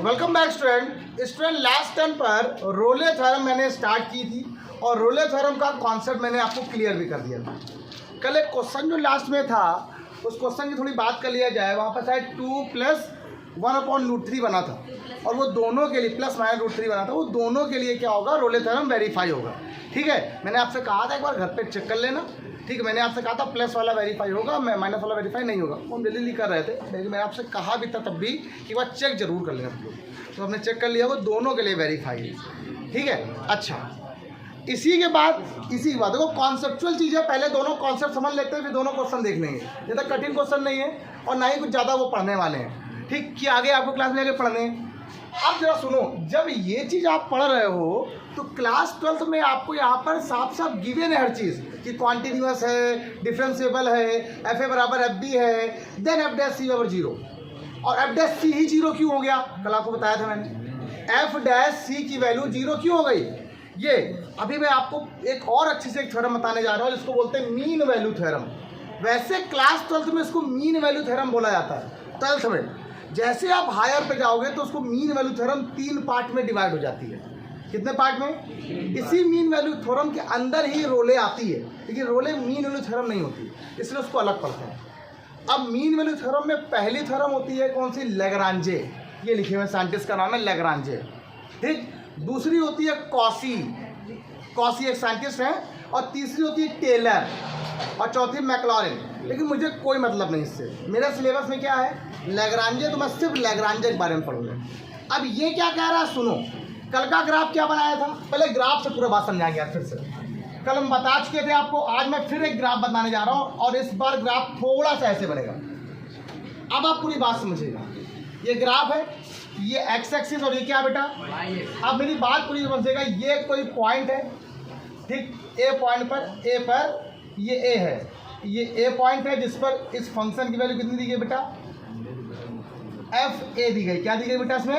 Welcome back student last time पर रोले theorem मैंने start की थी और रोले थ्योरम का कॉन्सेप्ट मैंने आपको क्लियर भी कर दिया था। कल एक क्वेश्चन जो लास्ट में था उस क्वेश्चन की थोड़ी बात कर लिया जाए। वहाँ पर शायद 2 + 1/√3 बना था और वो दोनों के लिए +-√3 बना था। वो दोनों के लिए क्या होगा, रोले थ्योरम वेरीफाई होगा। ठीक है, मैंने आपसे कहा था एक बार घर पे चेक कर लेना। ठीक है, मैंने आपसे कहा था प्लस वाला वेरीफाई होगा, माइनस वाला वेरीफाई नहीं होगा। वो हम जल्दी कर रहे थे, लेकिन मैंने आपसे कहा भी था तब भी कि बार चेक जरूर कर लेना आप लोग। तो हमने चेक कर लिया, वो दोनों के लिए वेरीफाई है। ठीक है, अच्छा इसी के बाद देखो कॉन्सेप्चुअल चीज़ है, पहले दोनों कॉन्सेप्ट समझ लेते हैं फिर दोनों क्वेश्चन देख लेंगे। ज़्यादा कठिन क्वेश्चन नहीं है और ना ही कुछ ज़्यादा वो पढ़ने वाले हैं। ठीक कि आगे आपको क्लास में आगे पढ़ने हैं। अब जरा सुनो, जब ये चीज़ आप पढ़ रहे हो तो क्लास 12th में आपको यहाँ पर साफ साफ गिवन है हर चीज़ कि कॉन्टिन्यूस है, डिफरेंशिएबल है, एफ ए बराबर एफ बी है, देन एफ डैश सी बराबर 0। और एफ डैश सी ही 0 क्यों हो गया, कल आपको बताया था मैंने। एफ डैश सी की वैल्यू 0 क्यों हो गई, ये अभी मैं आपको एक और अच्छे से एक थ्योरम बताने जा रहा हूँ जिसको बोलते हैं मीन वैल्यू थ्योरम। वैसे क्लास 12th में इसको मीन वैल्यू थ्योरम बोला जाता है। 12th में जैसे आप हायर पे जाओगे तो उसको मीन वैल्यू थ्योरम 3 पार्ट में डिवाइड हो जाती है। कितने पार्ट में? इसी मीन वैल्यू थ्योरम के अंदर ही रोले आती है, लेकिन रोले मीन वैल्यू थ्योरम नहीं होती, इसलिए उसको अलग पढ़ते हैं। अब मीन वैल्यू थ्योरम में पहली थ्योरम होती है कौन सी, लैग्रांजे। ये लिखे हुए साइंटिस्ट का नाम है लैग्रांजे। ठीक, दूसरी होती है कॉशी, कॉशी एक साइंटिस्ट है। और तीसरी होती है टेलर और चौथी मैक्लॉरिन। लेकिन मुझे कोई मतलब नहीं इससे, मेरा सिलेबस में क्या है लैग्रांजे, तो मैं सिर्फ लैग्रांजे के बारे में पढ़ूंगा। अब ये क्या कह रहा है सुनो, कल का ग्राफ क्या बनाया था, पहले ग्राफ से पूरा बात समझाएंगे यार। फिर से कल हम बता चुके थे आपको, आज मैं फिर एक ग्राफ बताने जा रहा हूँ और इस बार ग्राफ थोड़ा सा ऐसे बनेगा। अब आप पूरी बात समझिएगा। ये ग्राफ है, ये एक्स एक्सिस और ये क्या बेटा, अब मेरी बात पूरी समझिएगा। ये कोई पॉइंट है, ठीक, ए पॉइंट पर, ए पर ये ए है, ये ए पॉइंट है जिस पर इस फंक्शन की वैल्यू कितनी दी गई बेटा, एफ ए दी गई। क्या दी गई बेटा इसमें,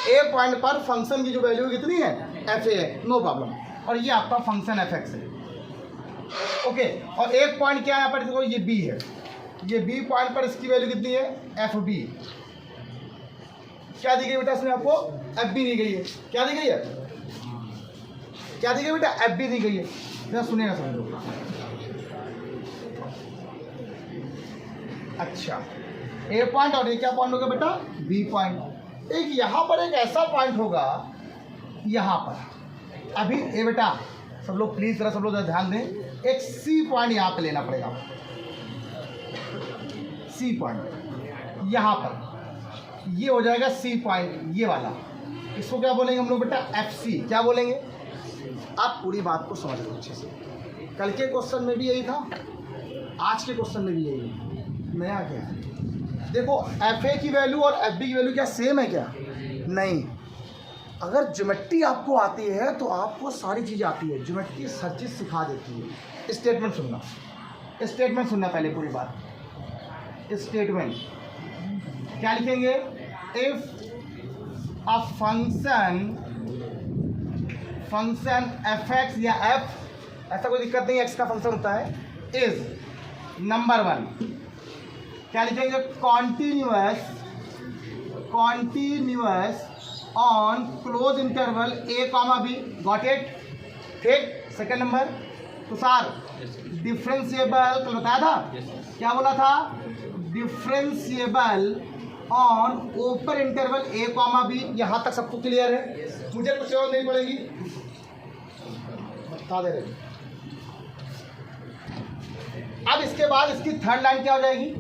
ए पॉइंट पर फंक्शन की जो वैल्यू कितनी है, एफ ए है, नो प्रॉब्लम। और ये आपका फंक्शन एफ एक्स है, ओके। और एक पॉइंट क्या है यहाँ पर, देखो ये बी है, ये बी पॉइंट पर इसकी वैल्यू कितनी है, एफ बी। क्या दी गई बेटा इसमें आपको, एफ बी दी गई है। क्या दी गई है, क्या दी गई बेटा, एफ बी दी गई है। जरा सुनेगा समझो। अच्छा, ए पॉइंट और ये क्या पॉइंट होगा बेटा, बी पॉइंट। एक यहाँ पर एक ऐसा पॉइंट होगा यहाँ पर, अभी ए बेटा सब लोग प्लीज जरा सब लोग ध्यान दें, एक सी पॉइंट यहाँ पे लेना पड़ेगा। सी पॉइंट यहाँ पर ये हो जाएगा सी पॉइंट, ये वाला, इसको क्या बोलेंगे हम लोग बेटा, एफ सी। क्या बोलेंगे, आप पूरी बात को समझ लो अच्छे से। कल के क्वेश्चन में भी यही था, आज के क्वेश्चन में भी यही है। नया क्या है, देखो एफ ए की वैल्यू और एफ बी की वैल्यू क्या सेम है क्या, नहीं। अगर ज्योमेट्री आपको आती है तो आपको सारी चीज़ आती है, ज्योमेट्री हर चीज़ सिखा देती है। स्टेटमेंट सुनना, स्टेटमेंट सुनना पहले पूरी बात। स्टेटमेंट क्या लिखेंगे, if a function F x या एफ, ऐसा कोई दिक्कत नहीं, एक्स का फंक्शन होता है, इज नंबर 1, क्या लिखेंगे, continuous on close interval a comma b. Got it, ठीक। सेकंड नंबर, तुषार डिफरेंशिएबल, कल बताया था, क्या बोला था, differentiable on open interval a comma b. यहाँ तक सबको क्लियर है, मुझे कुछ और नहीं पड़ेगी, बता दे रहे। अब इसके बाद इसकी थर्ड लाइन क्या हो जाएगी,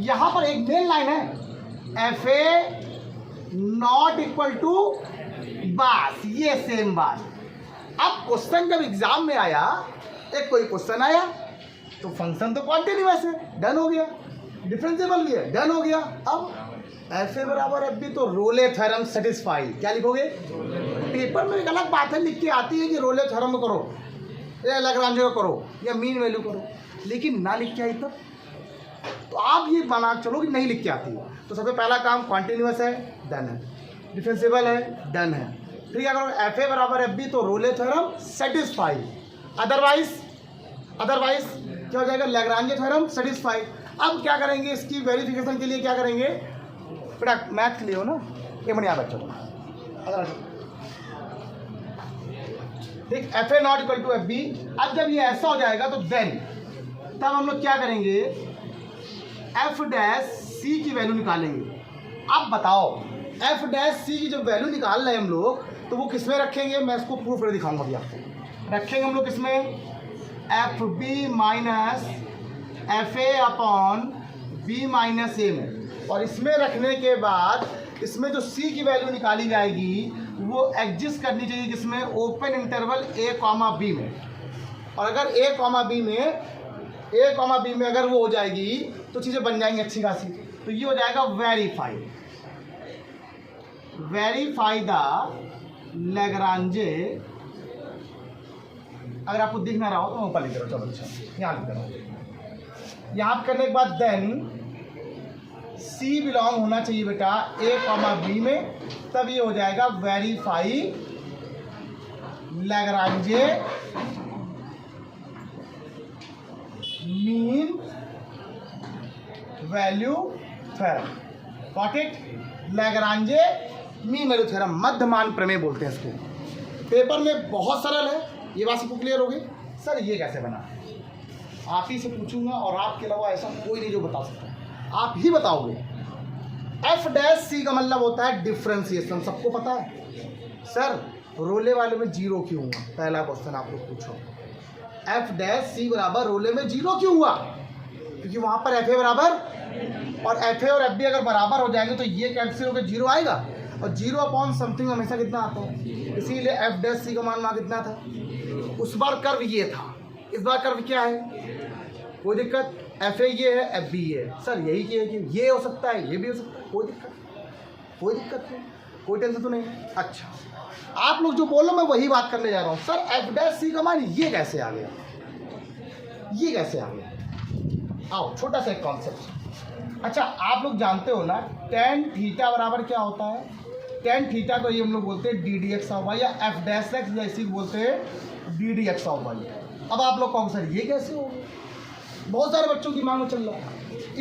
यहाँ पर एक मेन लाइन है, f A not equal to, बस ये सेम बात। अब क्वेश्चन जब एग्जाम में आया, एक कोई क्वेश्चन आया तो फंक्शन तो कॉन्टिन्यूअस है, डन हो गया, डिफरेंशिएबल भी है, डन हो गया। अब एफ ए बराबर एफ बी, तो रोले थ्योरम सेटिस्फाई। क्या लिखोगे, पेपर में एक अलग बात है, लिख के आती है कि रोले थ्योरम करो या लैग्रांजे को करो या मीन वैल्यू करो, लेकिन ना लिख के आई तो आप ये बना चलो कि नहीं लिख के आती है। तो सबसे पहला काम कॉन्टिन्यूअस है, डन है, डिफरेंशिएबल है, डन है। ठीक है, अगर एफ ए बराबर एफ बी तो रोले थ्योरम सेटिस्फाई, अदरवाइज क्या हो जाएगा, लैग्रांजे थ्योरम सेटिस्फाई। अब क्या करेंगे, इसकी वेरिफिकेशन के लिए क्या करेंगे बेटा, मैथ के लिए हो ना, ये बढ़िया बच्चों को ठीक, F A not equal to F B. अब जब ये ऐसा हो जाएगा तो देन तब हम लोग क्या करेंगे, एफ डैश सी की वैल्यू निकालेंगे। अब बताओ एफ डैश सी की जब वैल्यू निकाल रहे हैं हम लोग तो वो किस में रखेंगे, मैं इसको प्रूफ करके दिखाऊंगा अभी आपको। रखेंगे हम लोग किसमें, f B minus F A upon b minus a में। और इसमें रखने के बाद इसमें जो सी की वैल्यू निकाली जाएगी वो एग्जिस्ट करनी चाहिए किसमें, open interval a comma B में। और अगर ए कॉमा बी में अगर वो हो जाएगी तो चीज़ें बन जाएंगी अच्छी खासी। तो ये हो जाएगा वेरीफाई द लैग्रांजे। अगर आपको दिख ना रहा हो तो मैं ऊपर लिख रहा हूँ, चलो अच्छा यहाँ लिख रहा हूँ। यहाँ करने के बाद देन सी बिलोंग होना चाहिए बेटा ए कॉमा बी में, तब ये हो जाएगा verify Lagrange mean value theorem. Got it, Lagrange mean value theorem, मध्यमान प्रमेय बोलते हैं इसको। पेपर में बहुत सरल है, ये बात सबको क्लियर होगी। सर ये कैसे बना, आप ही से पूछूंगा और आपके अलावा ऐसा कोई नहीं जो बता सकता, आप ही बताओगे। एफ डैश सी का मतलब होता है डिफ्रेंसिएशन, सबको पता है। सर रोले वाले में जीरो क्यों हुआ, पहला क्वेश्चन आप लोग पूछो। एफ डैश सी बराबर रोले में जीरो क्यों हुआ, क्योंकि वहां पर एफ ए बराबर, और एफ ए और एफ बी अगर बराबर हो जाएंगे तो ये कैंसिल होकर जीरो आएगा, और जीरो अपॉन समथिंग हमेशा कितना आता है, इसीलिए एफ डैश सी का मान वहाँ कितना था, उस बार कर्व ये था, इस बार कर्व क्या है, कोई दिक्कत। एफ ए ये है, एफ बी ये है। सर यही कि ये हो सकता है, ये भी हो सकता है, कोई दिक्कत नहीं, कोई टेंशन तो नहीं। अच्छा आप लोग जो बोलो मैं वही बात करने जा रहा हूँ। सर एफ डैश सी का मान ये कैसे आ गया, ये कैसे आ गया, आओ छोटा सा एक कॉन्सेप्ट। अच्छा आप लोग जानते हो ना टेन थीटा बराबर क्या होता है, टेन थीटा को ये हम लोग बोलते हैं D D x of Y, या एफ डैश एक्स या इसी को बोलते हैं D D x of Y. अब आप लोग कहोगे सर ये कैसे हो, बहुत सारे बच्चों की मांग में चल रहा है।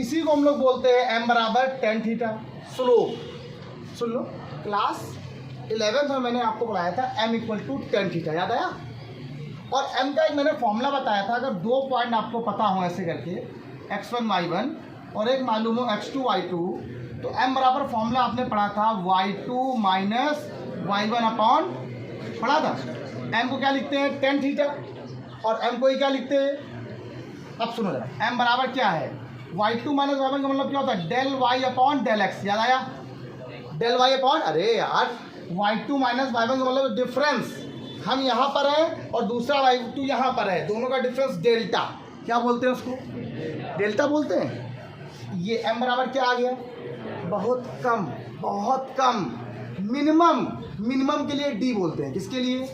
इसी को हम लोग बोलते हैं एम बराबर टेन थीटा। सुन लो क्लास 11th में मैंने आपको पढ़ाया था M equal to ten theta, याद आया। और एम का एक मैंने फॉर्मूला बताया था, अगर दो पॉइंट आपको पता हो ऐसे करके x1 y1 और एक मालूम हो x2 y2, तो m बराबर फॉर्मूला आपने पढ़ा था y2 माइनस y1 अपॉन, पढ़ा था। m को क्या लिखते हैं टेन थीटा, और m को ही क्या लिखते हैं, अब सुनो जरा, m बराबर क्या है, y2 माइनस y1 का मतलब क्या होता है, del y upon del x, याद आया, डेल y अपॉन, अरे यार y2 माइनस y1 का मतलब डिफरेंस, हम यहाँ पर हैं और दूसरा y2 यहाँ पर है, दोनों का डिफरेंस डेल्टा, क्या बोलते हैं उसको, डेल्टा बोलते हैं। ये m बराबर क्या आ गया, बहुत कम, मिनिमम के लिए d बोलते हैं, किसके लिए,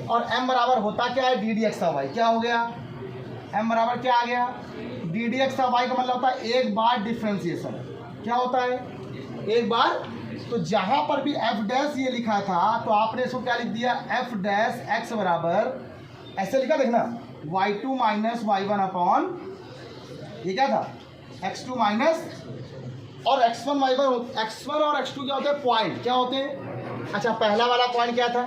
और m बराबर होता क्या है D D x of Y, क्या हो गया, m बराबर क्या आ गया, D D x of Y का मतलब होता है एक बार डिफ्रेंसिएशन, क्या होता है एक बार। तो जहाँ पर भी एफ डैश ये लिखा था तो आपने इसको क्या लिख दिया, एफ डैश एक्स बराबर, ऐसे लिखा देखना, y2 माइनस y1 अपॉन, ये क्या था x2 माइनस, और x1 y1, x1 और x2 क्या होते हैं पॉइंट, क्या होते हैं। अच्छा पहला वाला पॉइंट क्या था,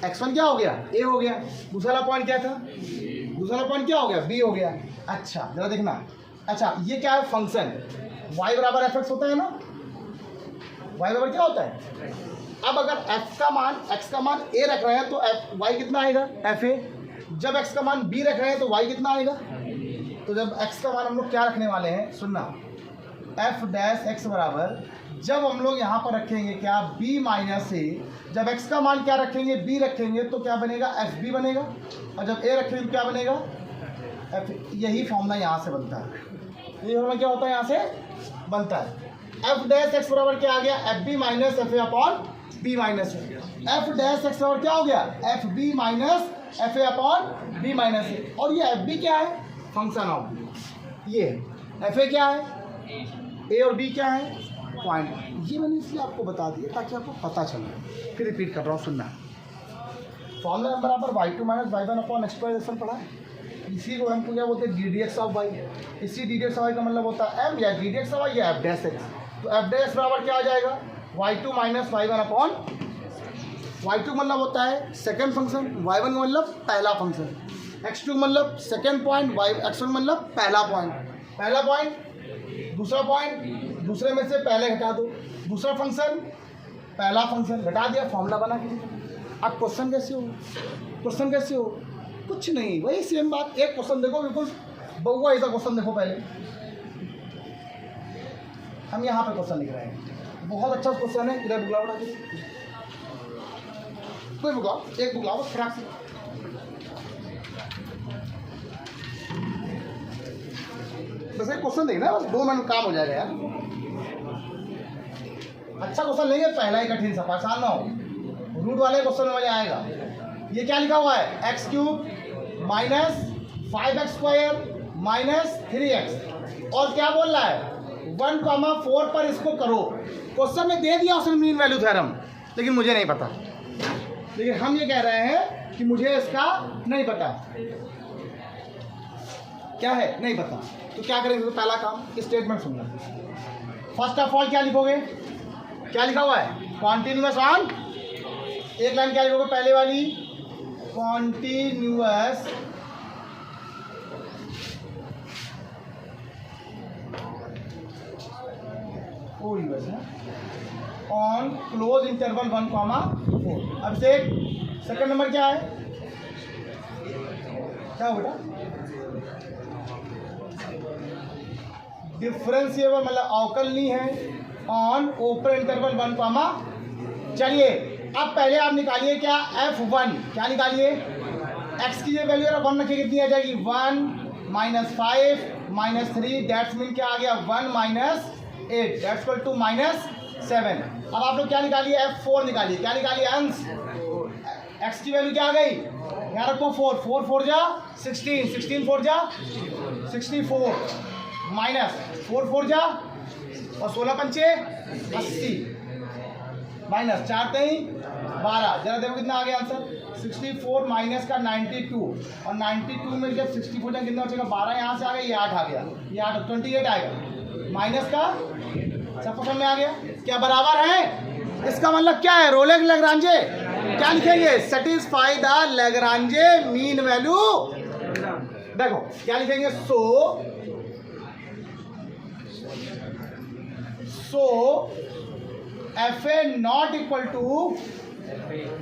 x1 क्या हो गया a हो गया, दूसरा वाला पॉइंट क्या था, दूसरा वाला पॉइंट क्या हो गया b हो गया। अच्छा जरा देखना, अच्छा ये क्या है फंक्शन, y बराबर एफ एक्स होता है ना, y बराबर क्या होता है। अब अगर x का मान a रख रहे हैं तो y कितना आएगा एफ ए, जब x का मान b रख रहे हैं तो y कितना आएगा। तो जब x का मान हम लोग क्या रखने वाले हैं, सुनना, एफ डैश एक्स बराबर, जब हम लोग यहाँ पर रखेंगे क्या b माइनस ए, जब x का मान क्या रखेंगे b रखेंगे तो क्या बनेगा एफ बी बनेगा, और जब a रखेंगे तो क्या बनेगा एफ। यही फॉर्मूला यहाँ से बनता है, यही फॉर्मूला क्या होता है यहाँ से बनता है। एफ डैश एक्स बराबर क्या आ गया, f B minus F A upon b minus a. F dash x बराबर क्या हो गया, f B minus F A upon b minus a, और ये एफ बी क्या है फंक्शन ऑफ बी, ये एफ ए क्या है, ए और बी क्या है पॉइंट। ये मैंने इसलिए आपको बता दिया ताकि आपको पता चले, फिर रिपीट कर रहा हूँ, सुनना। फॉर्मूला एम बराबर y2 minus y1 upon expression पढ़ा है, इसी को हम क्या बोलते हैं D D x of y. इसी d D x of Y का मतलब होता है एम या d D x of Y या एफ डैश एक्स। तो एफ डैश बराबर क्या आ जाएगा, y2 minus y1 upon y2 मतलब होता है सेकेंड फंक्शन, y1 का मतलब पहला फंक्शन, x2 मतलब सेकेंड पॉइंट, x1 मतलब पहला पॉइंट, दूसरा पॉइंट, दूसरे में से पहले घटा दो, दूसरा फंक्शन, पहला फंक्शन घटा दिया, फॉर्मूला बना के। अब क्वेश्चन कैसे हो, कुछ नहीं, वही सेम बात। एक क्वेश्चन देखो, बिल्कुल बहुआ ऐसा क्वेश्चन देखो पहले। हम यहाँ पे क्वेश्चन लिख रहे हैं, बहुत अच्छा क्वेश्चन है। इधर बुला बना के कोई बुलाओ, एक बुलाओ बस खराब से। बस एक क्वेश्चन देखना, बस 2 मिनट काम हो जाएगा यार। अच्छा क्वेश्चन लेंगे, पहला ही कठिन सा, परेशान ना हो, रूट वाले क्वेश्चन में मजा आएगा। ये क्या लिखा हुआ है, x cube minus 5x square minus 3x, और क्या बोल रहा है 1,4 पर इसको करो। क्वेश्चन में दे दिया उसने मीन वैल्यू थ्योरम, लेकिन मुझे नहीं पता, लेकिन हम ये कह रहे हैं कि मुझे इसका नहीं पता, क्या है नहीं पता। तो क्या करेंगे, तो पहला काम स्टेटमेंट सुनना। फर्स्ट ऑफ ऑल क्या लिखोगे, क्या लिखा हुआ है, कॉन्टिन्यूअस ऑन, एक लाइन क्या लिखोगे पहले वाली, कॉन्टिन्यूअस ऑन क्लोज इंटरवल 1,4। अब से सेकंड नंबर क्या है, क्या बेटा, डिफरेंशिएबल मतलब अवकलनीय है ऑन ओपन इंटरवल 1, चलिए अब पहले आप निकालिए क्या f1, क्या निकालिए, x की जो वैल्यू है 1 रखिए, कितनी आ जाएगी 1 माइनस 5 माइनस 3, दैट्स मीन क्या आ गया 1 minus 8, that's equal to minus 7। अब आप लोग क्या निकालिए, f4 निकालिए, क्या निकालिए अंश, x की वैल्यू क्या आ गई, यहाँ रखो 4, 4 4 जा 16, 16 4 जा 64, माइनस 4 4 जा और 16 पंचे 80, माइनस 4 3 12, जरा देखो कितना आ गया आंसर, 64 माइनस का 92, और 92 में जब 64 जा कितना बचेगा, 12 यहाँ से आ गया, ये 8 आ गया, ये 8 28 आएगा, माइनस का सब समझ में आ गया, क्या बराबर है। इसका मतलब क्या है, रोले लैग्रांजे, क्या लिखेंगे, satisfy the Lagrange mean value. देखो क्या लिखेंगे, so f A not equal to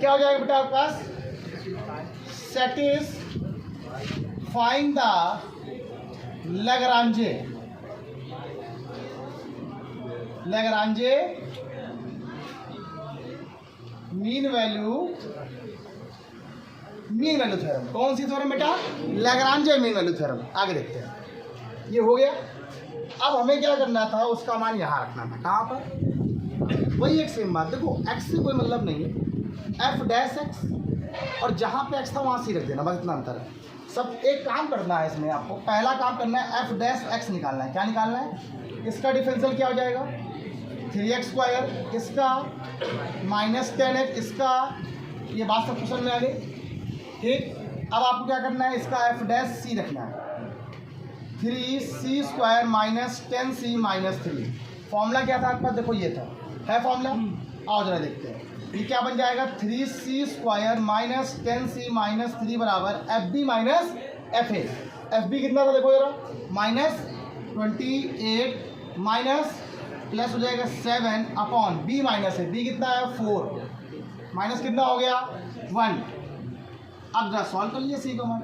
क्या हो जाएगा बेटा आपके पास, satisfying the Lagrange mean value theorem. कौन सी थ्योरम बेटा, लैग्रांजे मीन वैल्यू थ्योरम। आगे देखते हैं, ये हो गया। अब हमें क्या करना था, उसका मान यहाँ रखना था, कहाँ पर, वही एक सेम बात। देखो x से कोई मतलब नहीं है, f डैश x, और जहाँ पे x था वहाँ सी रख देना, बस इतना अंतर है। सब एक काम करना है इसमें, आपको पहला काम करना है f डैश x निकालना है। क्या निकालना है, इसका डिफरेंशियल क्या हो जाएगा 3x स्क्वायर, इसका माइनस 10x, इसका, ये बात सब क्वेश्चन में आ गई। ठीक, अब आपको क्या करना है, इसका f डैश c रखना है, 3c square minus 10c minus 3। Formula क्या था आपके पास, देखो ये था, है फॉर्मूला, आओ जरा देखते हैं। ये क्या बन जाएगा, 3c square minus 10c minus 3 बराबर fb माइनस fa। fb कितना था देखो जरा, माइनस 28 माइनस प्लस हो जाएगा 7 अपॉन b माइनस है, b कितना है 4, माइनस कितना हो गया 1। अब जरा सॉल्व कर लीजिए c को मान,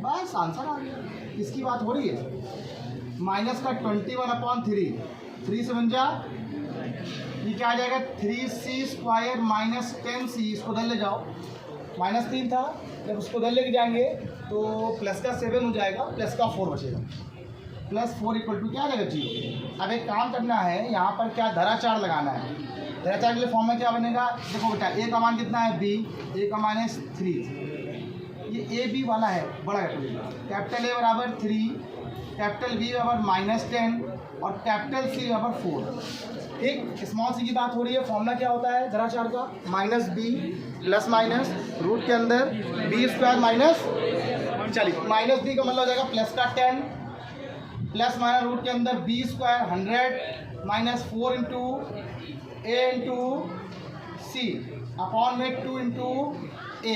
बस आंसर आ गया। इसकी बात हो रही है, माइनस का 21 अपॉन 3 से बन जा, ये क्या आ जाएगा 3c स्क्वायर माइनस 10c, इसको उधर ले जाओ, माइनस 3 था, जब उसको उधर लेके जाएंगे तो प्लस का 7 हो जाएगा, प्लस का 4 बचेगा, प्लस 4 इक्वल टू क्या आ जाएगा 0। अब एक काम करना है, यहाँ पर क्या धराचार लगाना है। धराचार के लिए फॉर्म में क्या बनेगा, देखो बेटा a का मान कितना है b, a का मान है 3, ये ए बी वाला है बड़ा कैपिटल ए बराबर 3, कैपिटल बी बराबर माइनस 10 और कैपिटल सी बराबर 4। ठीक, स्मॉल सी की बात हो रही है। फॉर्मूला क्या होता है धराचार का, minus B plus minus root के अंदर बी स्क्वायर माइनस, चलिए माइनस बी का मतलब हो जाएगा प्लस का 10 प्लस माइनस रूट के अंदर बी स्क्वायर 100 माइनस 4 इंटू ए इंटू सी अपॉन में 2 इंटू ए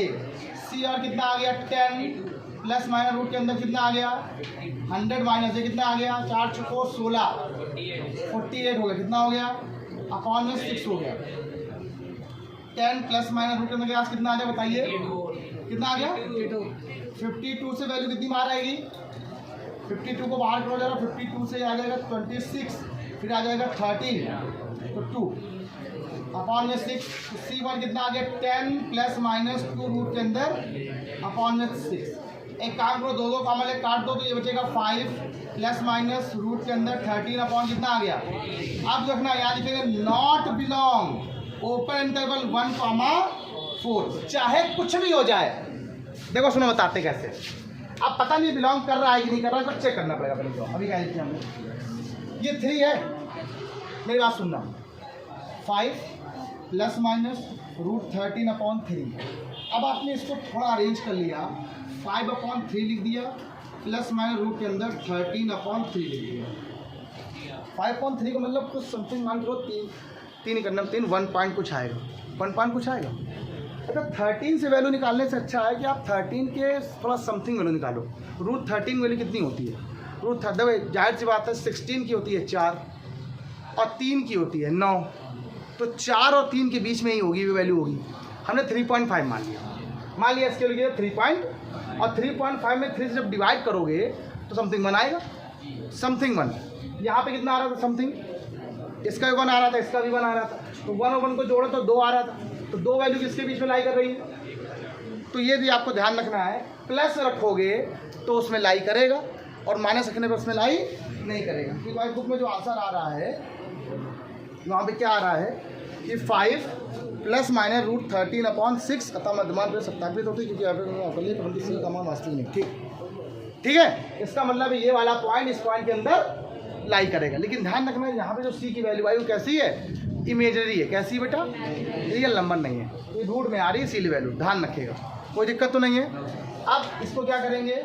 सी और कितना आ गया 10 प्लस माइनस रूट के अंदर कितना आ गया 100 माइनस ये कितना आ गया 4 चुको 16 48 हो गया कितना हो गया अपॉन में 6 हो गया 10 प्लस माइनस रूट के अंदर कितना आ गया बताइए कितना आ गया 52 से वैल्यू कितनी बाहर आएगी 52 को बाहर करो जरा 52 से आ जाएगा 26 फिर आ जाएगा 13 तो 2 अपॉन में 6 सी वन कितना आ गया 10 प्लस माइनस 2 रूट के अंदर अपॉन में 6 एक काम करो दो कॉमन ले काट दो तो ये बचेगा 5 प्लस माइनस रूट के अंदर 13 अपॉन कितना आ गया अब देखना याद लिखेंगे नॉट बिलोंग ओपन इंटरवल 1,4 चाहे कुछ भी हो जाए देखो सुनो बताते कैसे अब पता नहीं बिलोंग कर रहा है कि नहीं कर रहा है तो चेक करना पड़ेगा पहले तो अभी क्या लिखे हमने ये 3 है मेरी बात सुनना 5 प्लस माइनस रूट 13 अपॉन 3 अब आपने इसको थोड़ा अरेंज कर लिया 5 अपॉन 3 लिख दिया प्लस माइनस रूट के अंदर 13 अपॉन 3 लिख दिया 5 अपॉन 3 का मतलब कुछ समथिंग मान लो 3 करना 3 1 पॉइंट कुछ आएगा 1 पॉइंट कुछ आएगा अच्छा 13 से वैल्यू निकालने से अच्छा है कि आप 13 के थोड़ा समथिंग वैल्यू निकालो रूट 13 वैल्यू कितनी होती है रूट जाहिर सी बात है 16 की होती है 4 और 3 की होती है 9 तो 4 और 3 के बीच में ही होगी वो वैल्यू होगी हमने 3.5 मान लिया इसके लिए 3 पॉइंट और 3.5 में 3 से जब डिवाइड करोगे तो समथिंग 1 आएगा समथिंग 1 यहाँ पे कितना आ रहा था समथिंग इसका भी 1 आ रहा था इसका भी 1 आ रहा था तो 1 और 1 को जोड़ो तो 2 आ रहा था तो 2 वैल्यू किसके बीच में लाई कर रही है तो ये भी आपको ध्यान रखना है प्लस रखोगे तो उसमें लाई करेगा और माइनस रखने पर उसमें लाई नहीं करेगा क्योंकि बुक में जो आंसर आ रहा है वहाँ पे क्या आ रहा है कि 5 प्लस माइनस रूट 13 अपॉन 6 अतः मध्यमान पर सत्यापित होती है क्योंकि का मान वास्तविक नहीं ठीक है इसका मतलब ये वाला पॉइंट इस पॉइंट के अंदर लाई करेगा लेकिन ध्यान रखना यहाँ पे जो सी की वैल्यू आई वो कैसी है इमेजरी है कैसी बेटा रियल नंबर नहीं है ये रूट में आ रही है इसीलिए वैल्यू ध्यान रखिएगा कोई दिक्कत तो नहीं है अब इसको क्या करेंगे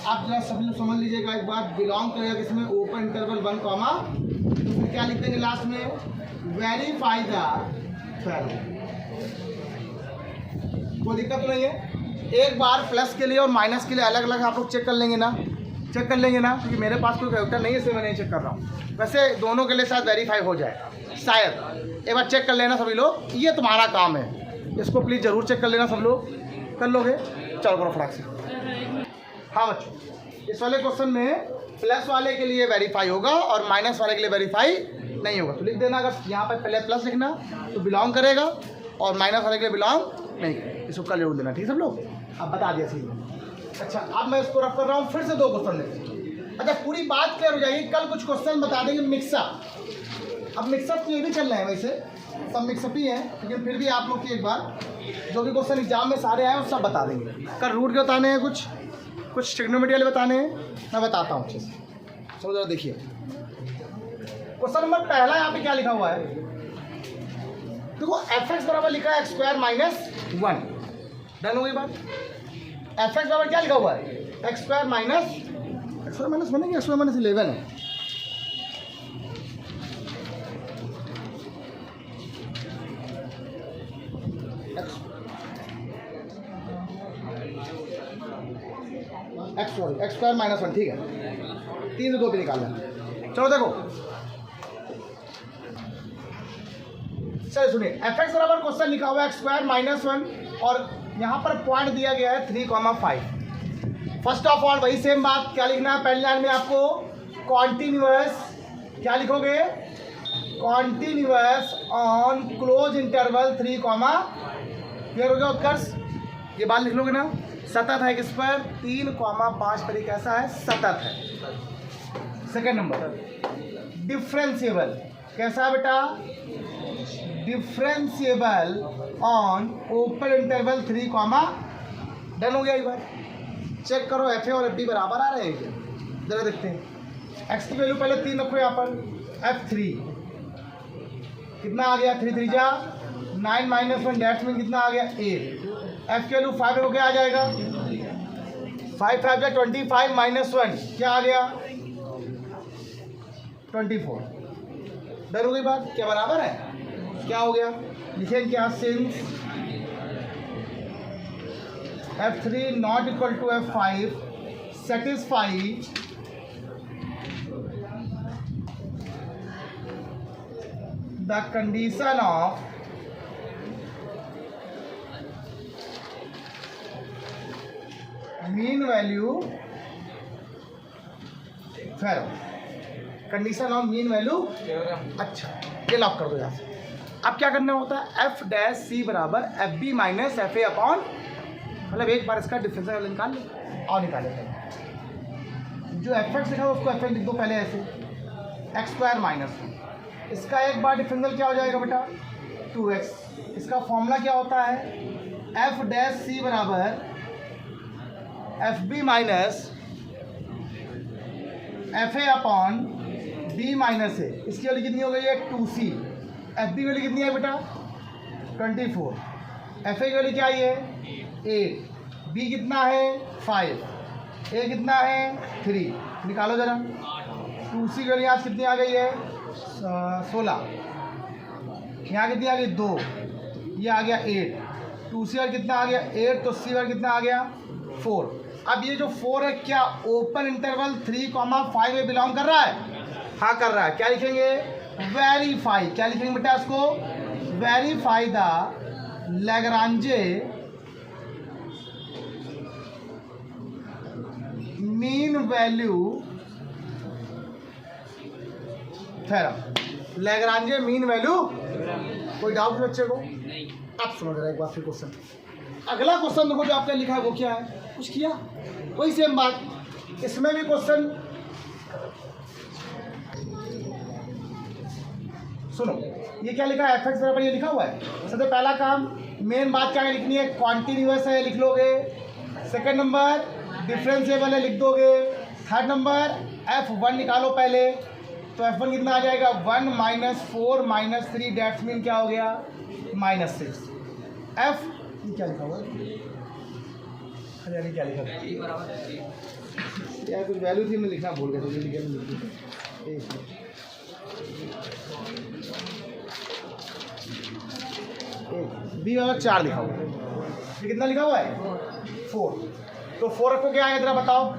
आप जरा सभी लोग समझ लीजिएगा एक बात बिलोंग करेगा किसमें ओपन इंटरवल 1 कॉमा तो क्या लिख देंगे लास्ट में वेरीफाई द वैल्यू कोई दिक्कत तो नहीं है एक बार प्लस के लिए और माइनस के लिए अलग अलग आप लोग चेक कर लेंगे ना क्योंकि मेरे पास कोई कैलकुलेटर नहीं है इसलिए मैं नहीं चेक कर रहा हूँ वैसे दोनों के लिए शायद वेरीफाई हो जाए शायद एक बार चेक कर लेना सभी लोग ये तुम्हारा काम है इसको प्लीज़ ज़रूर चेक कर लेना सब लोग कर लोगे चलो करो फटाक से हाँ बच्चों इस वाले क्वेश्चन में प्लस वाले के लिए वेरीफाई होगा और माइनस वाले के लिए वेरीफाई नहीं होगा तो लिख देना अगर यहाँ पर पहले प्लस लिखना तो बिलोंग करेगा और माइनस वाले के लिए बिलोंग नहीं करेगा इसको कल जरूर देना ठीक है सब लोग अब बता दिया सीधे अच्छा अब मैं इसको रख कर रहा हूँ फिर से 2 क्वेश्चन लेते अच्छा पूरी बात क्लियर हो जाएगी कल कुछ क्वेश्चन बता देंगे मिक्सअप अब मिक्सअप ये भी चल रहे हैं वैसे सब मिक्सअप ही है लेकिन फिर भी आप लोग की एक बार जो भी क्वेश्चन एग्जाम में सारे आए वो सब बता देंगे कल रूट के बताने हैं कुछ ट्रिग्नोमेट्री वाले बताने हैं मैं बताता हूँ अच्छे से चलो जरा देखिए क्वेश्चन नंबर पहला यहाँ पे क्या लिखा हुआ है देखो fx बराबर लिखा है x² माइनस 1 डन हो गई बात fx बराबर क्या लिखा हुआ है x² माइनस 1 है कि x² माइनस 11 है x² माइनस 1 ठीक है 3 से 2 पे निकालना चलो देखो चलिए सुनिए fx बराबर क्वेश्चन लिखा हुआ है x² माइनस 1 और यहाँ पर पॉइंट दिया गया है 3,5 फर्स्ट ऑफ ऑल वही सेम बात क्या लिखना है पहले लाइन में आपको कॉन्टिन्यूअस क्या लिखोगे continuous on close interval 3, clear हो गया उत्कर्ष ये बात लिख लोगे ना सतत है किस पर 3,5 पर कैसा है सतत है सेकेंड नंबर डिफरेंशिएबल कैसा बेटा differentiable on open interval 3, done हो गया एक बार चेक करो एफ ए और एफ डी बराबर आ रहे हैं क्या जरा देखते हैं एक्स की वैल्यू पहले 3 रखो यहाँ पर f3 कितना आ गया 3 3 जा 9 माइनस 1 डेट्स में कितना आ गया 8 एफ की वैल्यू 5 हो क्या आ जाएगा 5 5 जा 25 माइनस 1 क्या आ गया 24 डर हो गई बात, क्या बराबर है, क्या हो गया, लिखेंगे क्या, since F3 not equal to F5 satisfy the condition of mean value theorem, condition of mean value. अच्छा ये लॉक कर दो यहाँ से। अब क्या करना होता है, एफ डैश सी बराबर F B minus F A upon, मतलब एक बार इसका डिफरेंशियल निकाल लो और निकाले जो एफ एक्स लिखा है उसको एफ एक्स लिख दो पहले ऐसे, एक्स स्क्वायर माइनस, इसका एक बार डिफरेंशियल क्या हो जाएगा बेटा 2x। इसका फॉर्मूला क्या होता है, एफ डैश सी बराबर F B minus F A upon b minus a. इसकी वैल्यू कितनी हो गई है 2c। एफ बी वैल्यू कितनी है बेटा 24, एफ ए की वैल्यू क्या आई है 8, बी कितना है 5, ए कितना है 3, निकालो जरा। 2c की वैल्यू आज कितनी आ गई है 16, यहाँ कितनी आ गई 2, ये आ गया 8, 2c और कितना आ गया 8, तो c और कितना आ गया 4। अब ये जो 4 है क्या ओपन इंटरवल 3,5 में बिलोंग कर रहा है, हाँ कर रहा है। क्या लिखेंगे, वेरीफाई, क्या लिखेंगे बेटा इसको, verify the Lagrange mean value theorem, Lagrange mean value. कोई डाउट बच्चे को, आप सुनो जरा एक बार फिर क्वेश्चन। अगला क्वेश्चन देखो जो आपने लिखा है वो क्या है, कुछ किया वही सेम बात, इसमें भी क्वेश्चन सुनो। ये क्या लिखा है, एफ एक्स बराबर ये लिखा हुआ है। सबसे पहला काम मेन बात क्या है लिखनी है, कॉन्टिन्यूअस है लिख लोगे। सेकंड नंबर डिफरेंशिएबल है लिख दोगे। थर्ड नंबर F1 निकालो पहले, तो F1 कितना आ जाएगा 1 - 4 - 3 डेट्स मीन क्या हो गया -6। F क्या लिखा हुआ है, अरे क्या लिखा यार, कुछ वैल्यू थी मैं लिखना भूल गया, बी वाला 4 लिखा हुआ है, ये कितना लिखा हुआ है 4, तो 4 को क्या है जरा बताओ,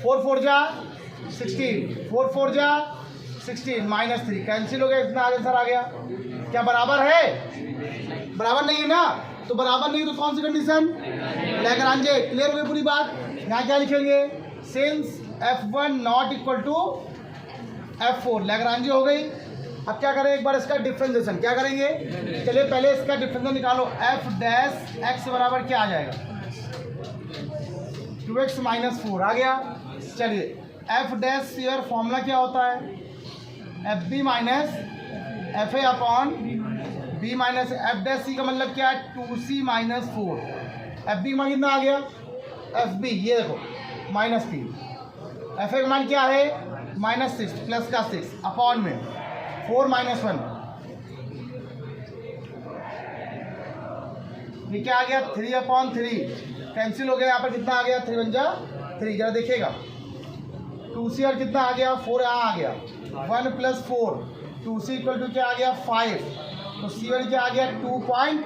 4 4 जा 16, 4 4 जा 16 -3 कैंसिल हो गया, इतना आंसर आ गया। क्या बराबर है, बराबर नहीं है ना, तो बराबर नहीं तो कौन सी कंडीशन, लैग्रांजे। क्लियर हो गई पूरी बात। यहाँ क्या लिखेंगे, since F1 not equal to F4, Lagrange हो गई। अब क्या करें, एक बार इसका डिफरेंशिएशन क्या करेंगे, चलिए पहले इसका डिफरेंशियल निकालो। एफ डैश एक्स बराबर क्या आ जाएगा 2x - 4 आ गया। चलिए एफ डैश सी और फॉर्मूला क्या होता है, f B minus F A upon b minus f dash c का मतलब क्या है 2c - 4। एफ बी का मान कितना आ गया, एफ बी ये देखो -3, एफ ए का मान क्या है -6 प्लस का 6 अपॉन में 4 - 1, ये क्या आ गया 3/3, कैंसिल हो गया। यहाँ पर कितना आ गया 3 × 1 = 3, जरा देखिएगा 2c और कितना आ गया 4 यहाँ आ गया 1 + 4, 2c = क्या आ गया 5, तो c वाली क्या आ गया 2.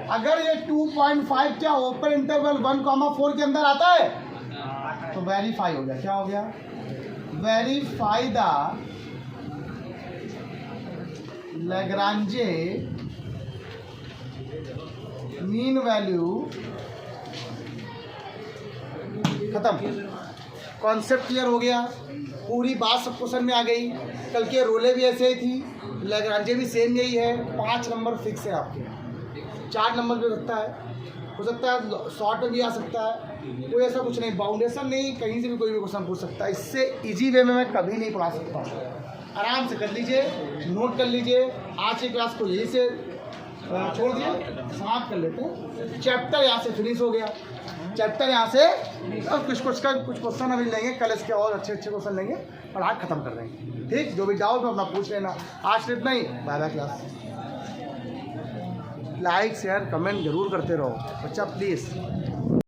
अगर ये 2.5 क्या ओपन इंटरवल 1,4 के अंदर आता है तो वेरीफाई हो गया। क्या हो गया, verify the Lagrange mean value, खत्म, कॉन्सेप्ट क्लियर हो गया, पूरी बात सब क्वेश्चन में आ गई। कल के रोले भी ऐसे ही थी, लैग्रांजे भी सेम यही है। 5 नंबर फिक्स है आपके, 4 नंबर भी सकता है, हो सकता है शॉर्ट में भी आ सकता है, कोई ऐसा कुछ नहीं, बाउंडेशन नहीं, कहीं से भी कोई भी क्वेश्चन पूछ सकता है। इससे इजी वे में मैं कभी नहीं पढ़ा सकता, आराम से कर लीजिए, नोट कर लीजिए। आज की क्लास को यहीं से छोड़ दिए, समाप्त कर लेते हैं। चैप्टर यहाँ से फिनिश हो गया, चैप्टर यहाँ से अब कुछ क्वेश्चन अभी लेंगे, कल इसके और अच्छे क्वेश्चन लेंगे और आज खत्म कर देंगे। ठीक, जो भी डाउट हो अपना पूछ लेना। आज इतना ही, bye bye class. Like share comment जरूर करते रहो बच्चा प्लीज़।